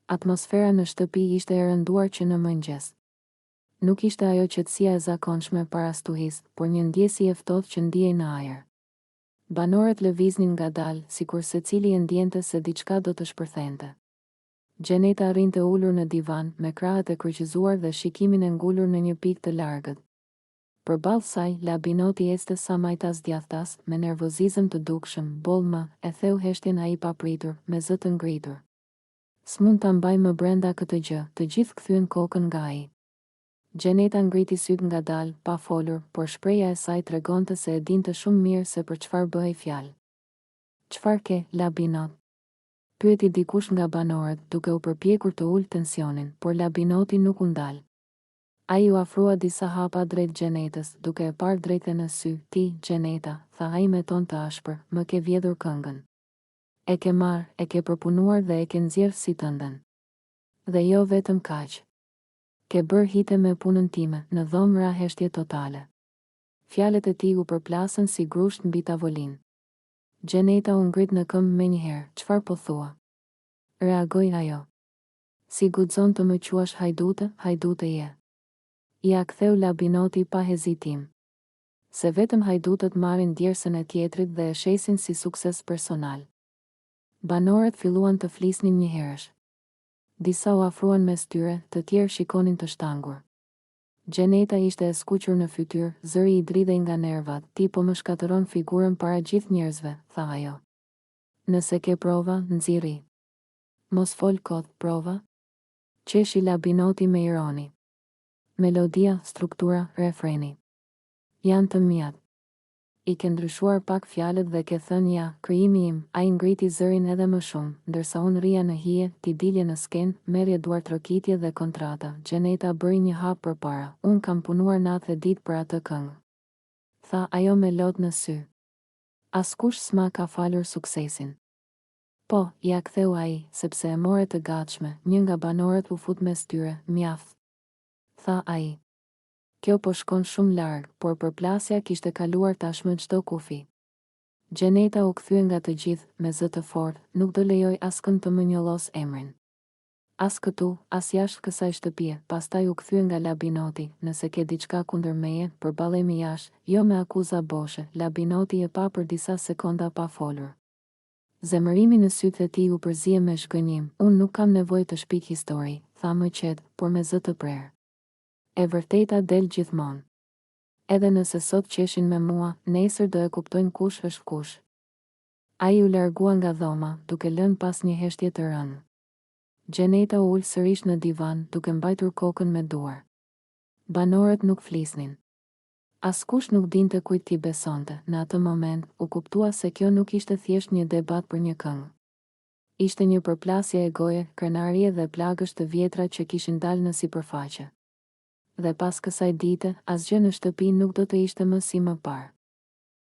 Atmosfera në shtëpi ishte e rënduar që në mëngjes. Nuk ishte ajo qetësia e zakonshme para stuhis, por një ndjesi e ftohtë që ndiej në ajër. Banorët lëviznin ngadalë, sikur secili e ndjente se diçka do të shpërthente. Gjeneta rrinte ulur në divan, me krahët e kryqëzuar dhe shikimin e ngulur në një pikë të largët. Përballë saj, Labinoti ecte sa majtas djathtas, me nervozizëm të dukshëm, boll e theu heshtjen ai papritur, me zë të ngritur. S'mund ta mbaj më brenda këtë gjë, të gjithë kthyen kokën nga ai. Gjeneta ngriti syt ngadalë, pa folur, por shpreha e saj tregonte se e dinte shumë mirë se për çfarë bëhej fjalë. "Çfarë ke, Labinot?" pyeti dikush nga banorët, duke u përpjekur të ulë tensionin, por Labinoti nuk u ndal. Ai u afrua disa hapa drejt Gjenetës, duke e parë drejtë në sy. "Ti, Gjeneta," tha ai me ton të ashpër, "më ke vjedhur këngën. E ke marrë, e ke përpunuar dhe e ke nxjerrë si tënden. Dhe jo vetëm kaq. Ke bërë hite me punën time." Në dhomë ra heshtje totale. Fjalët e tij u përplasën si grusht mbi tavolinë. Gjeneta u ngrit në këmbë menjëherë. "Çfarë po thua?" reagoi ajo. "Si guxon të më quash hajdute je?" Ja ktheu Labinoti pa hezitim. Se vetëm hajdutët marrin djersën e tjetrit dhe e shesin si sukses personal. Banorët filluan të flisnin njëherësh. Disa u afruan mes tyre, të tjerë shikonin të shtangur. Gjeneta ishte e skuqur në fytyrë, zëri i dridhej nga nervat. "Ti po më shkatëron figurën para gjithë njerëzve," tha ajo. "Nëse ke prova, nxirri. Mos fol kot, prova?" Qeshi Labinoti me ironi. "Melodia, struktura, refreni. Janë të mijat. I ke ndryshuar pak fjalët dhe ke thënë ja, krijimi im." Ai ngriti zërin edhe më shumë, ndërsa unë rria në hije, ti dilje në skenë, merrje duartrokitje dhe kontrata. Gjeneta bëri një hap përpara. "Unë kam punuar natë e ditë për atë këngë," tha ajo me lot në sy. "Askush s'ma ka falur suksesin." "Po," ja ktheu ai, sepse e more të gatshme. Një nga banorët u fut mes tyre. "Mjaft," tha ai. Kjo po shkon shumë larg, por përplasja kishte kaluar tashmë çdo kufi. Gjeneta u kthye nga të gjithë, me zë të fortë, "Nuk do lejoj askënd të më njollos emrin. As këtu, as jashtë kësaj shtëpie." Pastaj u kthye nga Labinoti. "Nëse ke diçka kundër meje, përballemi jashtë, jo me akuza boshe." Labinoti e pa për disa sekonda pa folur. Zemërimi në sytë e tij u përzie me shgënjim. "Unë nuk kam nevojë të shpik histori," tha më qetë, por me zë të prerë. "E vërteta del gjithmonë. Edhe nëse sot qeshin me mua, nesër do e kuptojnë kush është kush." Ai u largua nga dhoma, duke lënë pas një heshtje të rënë. Gjeneta u ul sërish në divan, duke mbajtur kokën me duar. Banorët nuk flisnin. Askush nuk dinte kujt t'i besonte. Në atë moment, u kuptua se kjo nuk ishte thjesht një debat për një këngë. Ishte një përplasje e goje, krenarie dhe plagësh të vjetra që kishin dalë në sipërfaqe. Dhe pas kësaj dite, asgjë në shtëpi nuk do të ishte më si më parë.